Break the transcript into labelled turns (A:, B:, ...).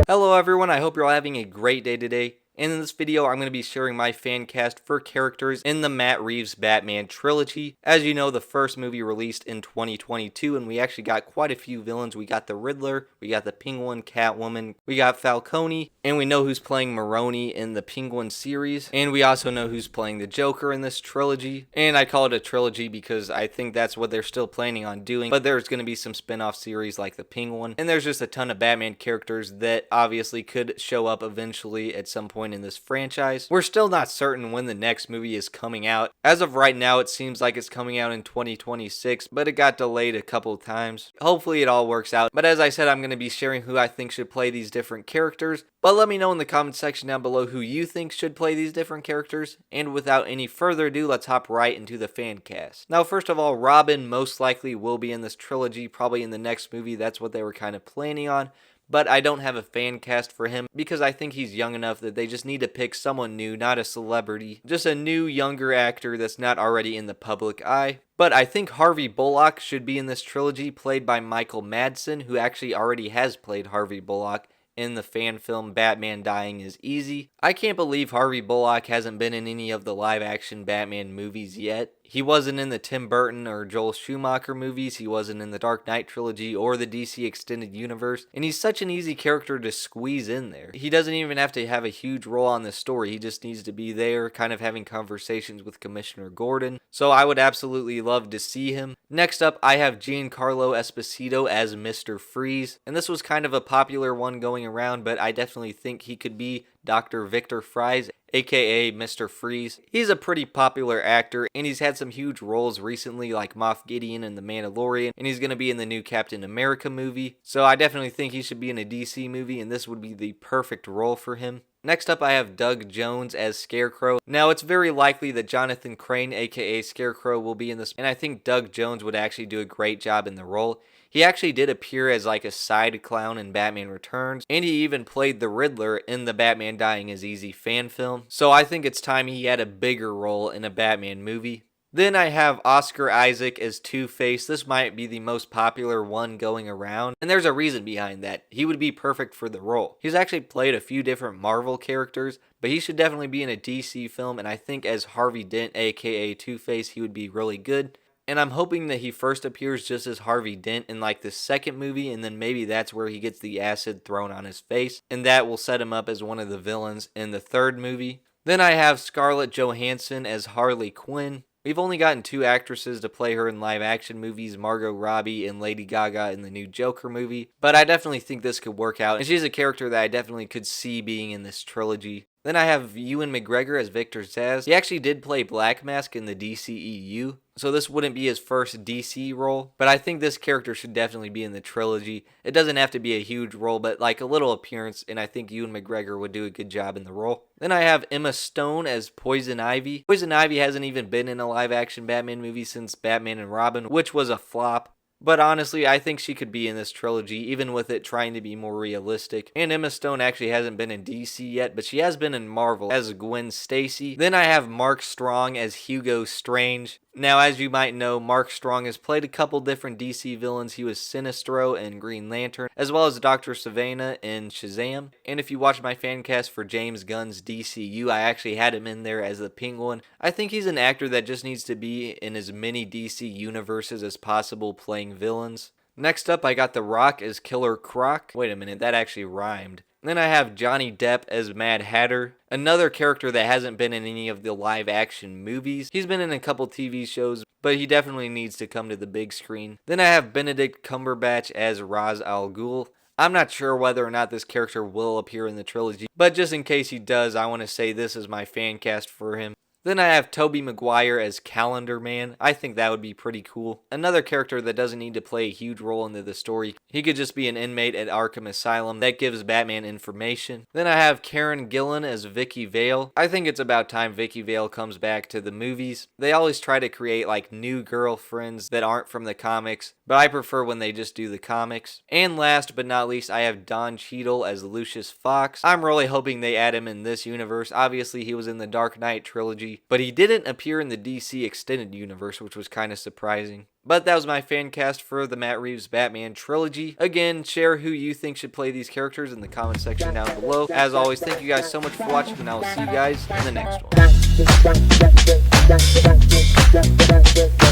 A: Hello everyone, I hope you're all having a great day today. And in this video, I'm going to be sharing my fan cast for characters in the Matt Reeves Batman trilogy. As you know, the first movie released in 2022, and we actually got quite a few villains. We got the Riddler, we got the Penguin, Catwoman, we got Falcone, and we know who's playing Maroni in the Penguin series. And we also know who's playing the Joker in this trilogy. And I call it a trilogy because I think that's what they're still planning on doing. But there's going to be some spin-off series like the Penguin. And there's just a ton of Batman characters that obviously could show up eventually at some point in this franchise. We're still not certain when the next movie is coming out. As of right now, it seems like it's coming out in 2026, but it got delayed a couple of times. Hopefully it all works out. But as I said, I'm going to be sharing who I think should play these different characters. But let me know in the comment section down below who you think should play these different characters. And without any further ado, let's hop right into the fan cast. Now, first of all, Robin most likely will be in this trilogy, probably in the next movie. That's what they were kind of planning on. But I don't have a fan cast for him because I think he's young enough that they just need to pick someone new, not a celebrity. Just a new, younger actor that's not already in the public eye. But I think Harvey Bullock should be in this trilogy, played by Michael Madsen, who actually already has played Harvey Bullock in the fan film Batman Dying is Easy. I can't believe Harvey Bullock hasn't been in any of the live-action Batman movies yet. He wasn't in the Tim Burton or Joel Schumacher movies, he wasn't in the Dark Knight trilogy or the DC Extended Universe, and he's such an easy character to squeeze in there. He doesn't even have to have a huge role on the story, he just needs to be there, kind of having conversations with Commissioner Gordon, so I would absolutely love to see him. Next up, I have Giancarlo Esposito as Mr. Freeze, and this was kind of a popular one going around, but I definitely think he could be Dr. Victor Fries, aka Mr. Freeze. He's a pretty popular actor, and he's had some huge roles recently like Moff Gideon in The Mandalorian, and he's going to be in the new Captain America movie, so I definitely think he should be in a DC movie, and this would be the perfect role for him. Next up, I have Doug Jones as Scarecrow. Now, it's very likely that Jonathan Crane, aka Scarecrow, will be in this, and I think Doug Jones would actually do a great job in the role. He actually did appear as like a side clown in Batman Returns, and he even played the Riddler in the Batman Dying is Easy fan film, so I think it's time he had a bigger role in a Batman movie. Then I have Oscar Isaac as Two-Face. This might be the most popular one going around, and there's a reason behind that. He would be perfect for the role. He's actually played a few different Marvel characters, but he should definitely be in a DC film, and I think as Harvey Dent, aka Two-Face, he would be really good. And I'm hoping that he first appears just as Harvey Dent in like the second movie, and then maybe that's where he gets the acid thrown on his face, and that will set him up as one of the villains in the third movie. Then I have Scarlett Johansson as Harley Quinn. We've only gotten two actresses to play her in live action movies, Margot Robbie and Lady Gaga in the new Joker movie, but I definitely think this could work out, and she's a character that I definitely could see being in this trilogy. Then I have Ewan McGregor as Victor Zsasz. He actually did play Black Mask in the DCEU, so this wouldn't be his first DC role, but I think this character should definitely be in the trilogy. It doesn't have to be a huge role, but like a little appearance, and I think Ewan McGregor would do a good job in the role. Then I have Emma Stone as Poison Ivy. Poison Ivy hasn't even been in a live-action Batman movie since Batman and Robin, which was a flop. But honestly, I think she could be in this trilogy, even with it trying to be more realistic. And Emma Stone actually hasn't been in DC yet, but she has been in Marvel as Gwen Stacy. Then I have Mark Strong as Hugo Strange. Now, as you might know, Mark Strong has played a couple different DC villains. He was Sinestro in Green Lantern, as well as Dr. Savannah in Shazam. And if you watch my fan cast for James Gunn's DCU, I actually had him in there as the Penguin. I think he's an actor that just needs to be in as many DC universes as possible playing villains. Next up, I got The Rock as Killer Croc. Wait a minute, that actually rhymed. Then I have Johnny Depp as Mad Hatter, another character that hasn't been in any of the live action movies. He's been in a couple TV shows, but he definitely needs to come to the big screen. Then I have Benedict Cumberbatch as Ra's al Ghul. I'm not sure whether or not this character will appear in the trilogy, but just in case he does, I want to say this is my fan cast for him. Then I have Tobey Maguire as Calendar Man. I think that would be pretty cool. Another character that doesn't need to play a huge role into the story. He could just be an inmate at Arkham Asylum that gives Batman information. Then I have Karen Gillan as Vicky Vale. I think it's about time Vicky Vale comes back to the movies. They always try to create like new girlfriends that aren't from the comics, but I prefer when they just do the comics. And last but not least, I have Don Cheadle as Lucius Fox. I'm really hoping they add him in this universe. Obviously, he was in the Dark Knight trilogy. Trilogy, but he didn't appear in the DC Extended Universe, which was kind of surprising. But that was my fan cast for the Matt Reeves Batman Trilogy. Again, share who you think should play these characters in the comment section down below. As always, thank you guys so much for watching, and I will see you guys in the next one.